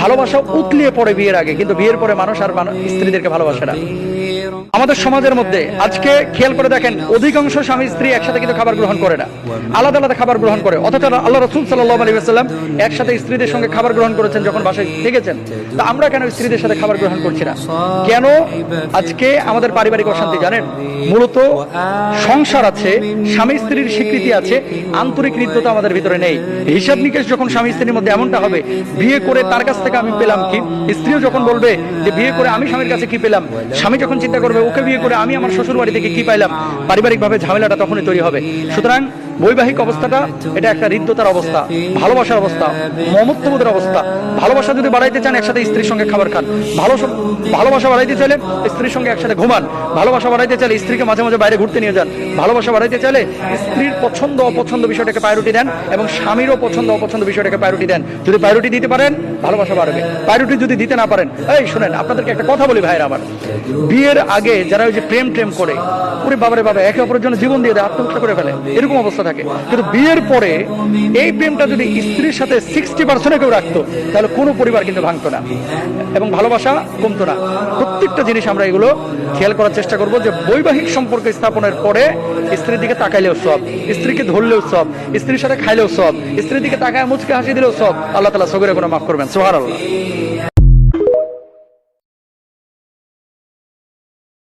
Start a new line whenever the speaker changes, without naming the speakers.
ভালোবাসা উতলিয়ে পড়ে বিয়ের আগে, কিন্তু বিয়ের পরে মানুষ আর স্ত্রীদেরকে ভালোবাসে না। আমাদের সমাজের মধ্যে আজকে খেয়াল করে দেখেন, অধিকাংশ স্বামী স্ত্রী একসাথে কিন্তু খাবার গ্রহণ করে না, আলাদা আলাদা খাবার গ্রহণ করে। অথচ আল্লাহ রাসূল সাল্লাল্লাহু আলাইহি ওয়াসাল্লাম একসাথে স্ত্রীদের সঙ্গে খাবার গ্রহণ করেছেন যখন বাসায় থেকেছেন। তা আমরা কেন স্ত্রীদের সাথে খাবার গ্রহণ করছি না? কেন আজকে আমাদের পারিবারিক অশান্তি জানেন? মূলত সংসার আছে, স্বামী স্ত্রীর স্বীকৃতি আছে, আন্তরিক হৃদ্যতা আমাদের ভিতরে নেই। হিসাব নিকেশ যখন স্বামী স্ত্রীর মধ্যে এমনটা হবে, বিয়ে করে তার কাছ থেকে আমি পেলাম কি, স্ত্রীও যখন বলবে যে বিয়ে করে আমি স্বামীর কাছে কি পেলাম, স্বামী যখন চিন্তা করবে ওকে বিয়ে করে আমি আমার শ্বশুর বাড়ি থেকে কি পাইলাম, পারিবারিক ভাবে ঝামেলাটা তখনই তৈরি হবে। সুতরাং বৈবাহিক অবস্থাটা এটা একটা হৃদ্যতার অবস্থা, ভালোবাসার অবস্থা, মমত্ববোধের অবস্থা। ভালোবাসা যদি বাড়াইতে চান একসাথে স্ত্রীর সঙ্গে খাবার খান, ভালোবাসা বাড়াইতে চাইলে স্ত্রীর সঙ্গে একসাথে ঘুমান, ভালোবাসা বাড়াইতে চাইলে স্ত্রীকে মাঝে মাঝে বাইরে ঘুরতে নিয়ে যান, ভালোবাসা বাড়াইতে চাইলে স্ত্রীর পছন্দ অপছন্দ বিষয়টাকে প্রায়োরিটি দেন এবং স্বামীরও পছন্দ অপছন্দ বিষয়টাকে প্রায়োরিটি দেন। যদি প্রায়োরিটি দিতে পারেন ভালোবাসা বাড়বে, প্রায়োরিটি যদি দিতে না পারেন, এই শুনেন আপনাদেরকে একটা কথা বলি ভাইরা আমার, বিয়ের আগে যারা ওই যে প্রেম করে ওরে বাবারে বাবা একে অপরের জন্য জীবন দিয়ে দেয়, আত্মহত্যা করে ফেলে, এরকম অবস্থা থাকে। কিন্তু বিয়ের পরে এই প্রেমটা যদি স্ত্রীর সাথে 60% কেউ রাখতো তাহলে কোনো পরিবার কিন্তু ভাঙতো না এবং ভালোবাসা কমতো না। প্রত্যেকটা জিনিস আমরা এগুলো খেয়াল করার চেষ্টা করবো যে বৈবাহিক সম্পর্ক স্থাপনের পরে স্ত্রীর দিকে তাকাইলেও সব, স্ত্রীকে ধরলেও সব, স্ত্রীর সাথে খাইলেও সব, স্ত্রীর দিকে তাকায় মুচকে হাসি দিলেও সব। আল্লাহ তাআলা সগীরা গুনাহ মাফ করবেন। সুবহানাল্লাহ।